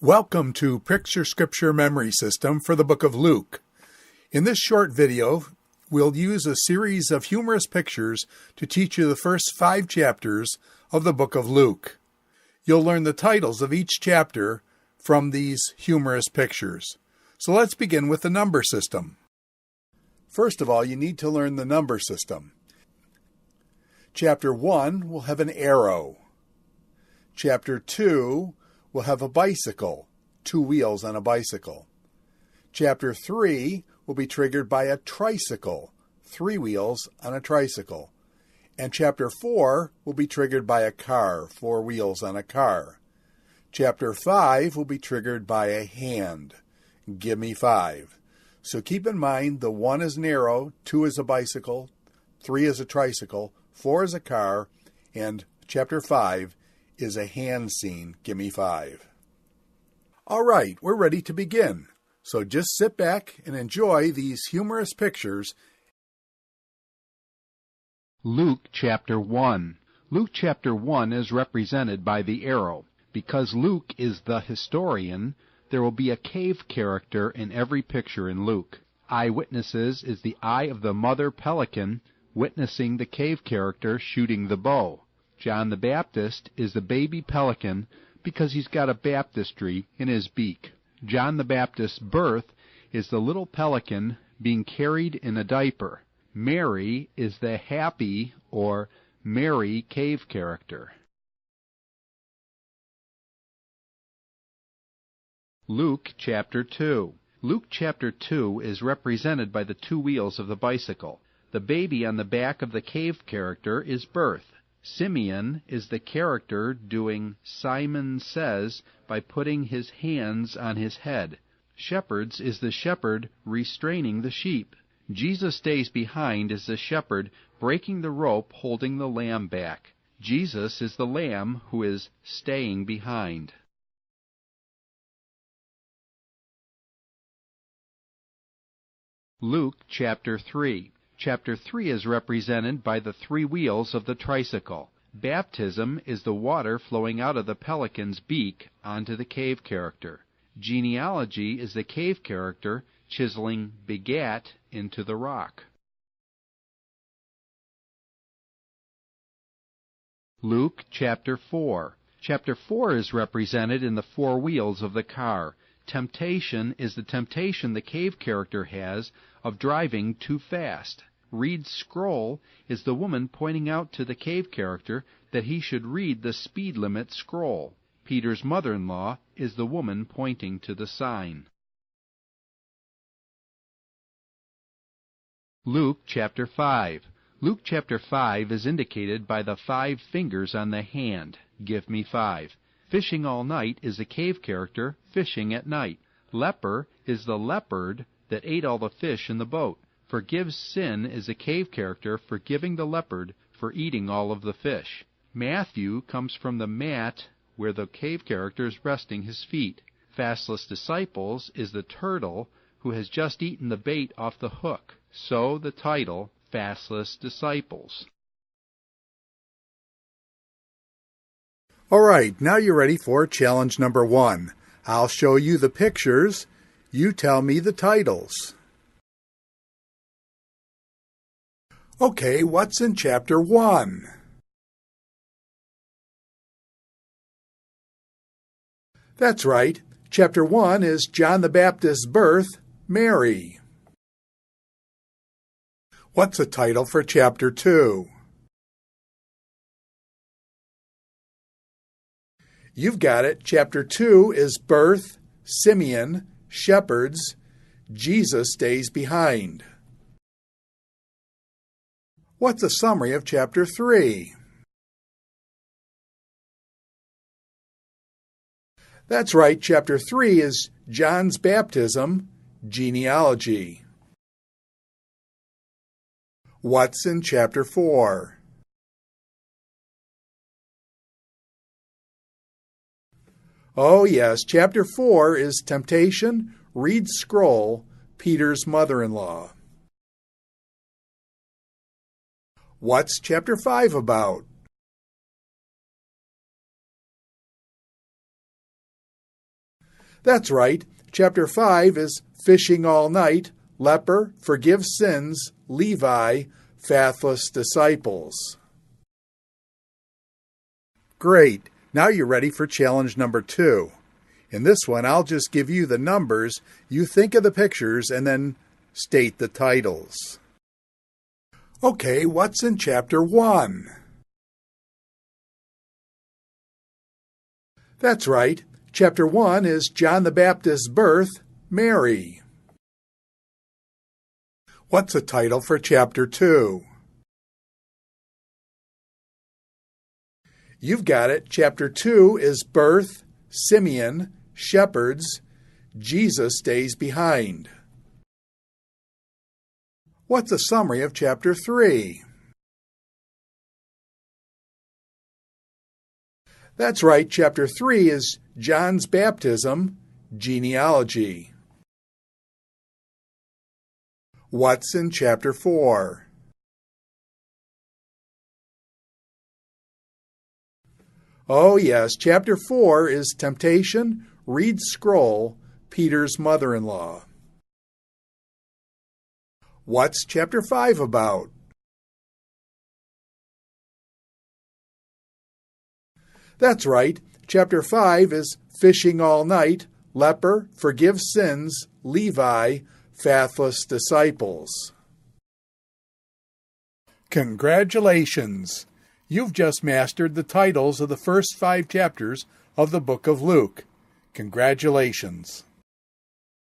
Welcome to Picture Scripture Memory System for the Book of Luke. In this short video, we'll use a series of humorous pictures to teach you the first 5 chapters of the Book of Luke. You'll learn the titles of each chapter from these humorous pictures. So let's begin with the number system. First of all, you need to learn the number system. Chapter 1 will have an arrow. Chapter 2 will have a bicycle, 2 wheels on a bicycle. Chapter 3 will be triggered by a tricycle, 3 wheels on a tricycle. And Chapter 4 will be triggered by a car, 4 wheels on a car. Chapter 5 will be triggered by a hand. Give me 5. So keep in mind the 1 is an arrow, 2 is a bicycle, 3 is a tricycle, 4 is a car, and Chapter 5 is a hand scene. Give me 5. All right, we're ready to begin. So just sit back and enjoy these humorous pictures. Luke chapter 1. Luke chapter 1 is represented by the arrow. Because Luke is the historian, there will be a cave character in every picture in Luke. Eyewitnesses is the eye of the mother pelican witnessing the cave character shooting the bow. John the Baptist is the baby pelican because he's got a baptistry in his beak. John the Baptist's birth is the little pelican being carried in a diaper. Mary is the happy or merry cave character. Luke chapter 2. Luke chapter 2 is represented by the 2 wheels of the bicycle. The baby on the back of the cave character is birth. Simeon is the character doing Simon Says by putting his hands on his head. Shepherds is the shepherd restraining the sheep. Jesus stays behind is the shepherd breaking the rope holding the lamb back. Jesus is the lamb who is staying behind. Luke chapter 3. Chapter 3 is represented by the 3 wheels of the tricycle. Baptism is the water flowing out of the pelican's beak onto the cave character. Genealogy is the cave character chiseling begat into the rock. Luke chapter 4. Chapter 4 is represented in the 4 wheels of the car. Temptation is the temptation the cave character has of driving too fast. Reed's scroll is the woman pointing out to the cave character that he should read the speed limit scroll. Peter's mother-in-law is the woman pointing to the sign. Luke chapter 5. Luke chapter 5 is indicated by the 5 fingers on the hand. Give me 5. Fishing all night is the cave character fishing at night. Leper is the leopard that ate all the fish in the boat. Forgives sin is the cave character forgiving the leopard for eating all of the fish. Matthew comes from the mat where the cave character is resting his feet. Fastless disciples is the turtle who has just eaten the bait off the hook. So the title, Fastless Disciples. All right, now you're ready for challenge number 1. I'll show you the pictures. You tell me the titles. Okay, what's in Chapter 1? That's right. Chapter 1 is John the Baptist's birth, Mary. What's the title for Chapter 2? You've got it. Chapter 2 is birth, Simeon, shepherds, Jesus stays behind. What's a summary of Chapter 3? That's right, Chapter 3 is John's baptism, genealogy. What's in Chapter 4? Oh yes, Chapter 4 is temptation, Reed's scroll, Peter's mother-in-law. What's Chapter 5 about? That's right. Chapter 5 is Fishing All Night, Leper, Forgive Sins, Levi, Faithless Disciples. Great. Now you're ready for challenge number 2. In this one, I'll just give you the numbers, you think of the pictures, and then state the titles. Okay, what's in chapter 1? That's right. Chapter 1 is John the Baptist's birth, Mary. What's the title for chapter 2? You've got it. Chapter 2 is Birth, Simeon, Shepherds, Jesus Stays Behind. What's a summary of chapter 3? That's right. Chapter 3 is John's Baptism, Genealogy. What's in chapter 4? Oh yes, chapter 4 is Temptation, Reed Scroll, Peter's mother-in-law. What's chapter 5 about? That's right. Chapter 5 is Fishing All Night, Leper, Forgive Sins, Levi, Faithless Disciples. Congratulations! You've just mastered the titles of the first 5 chapters of the book of Luke. Congratulations!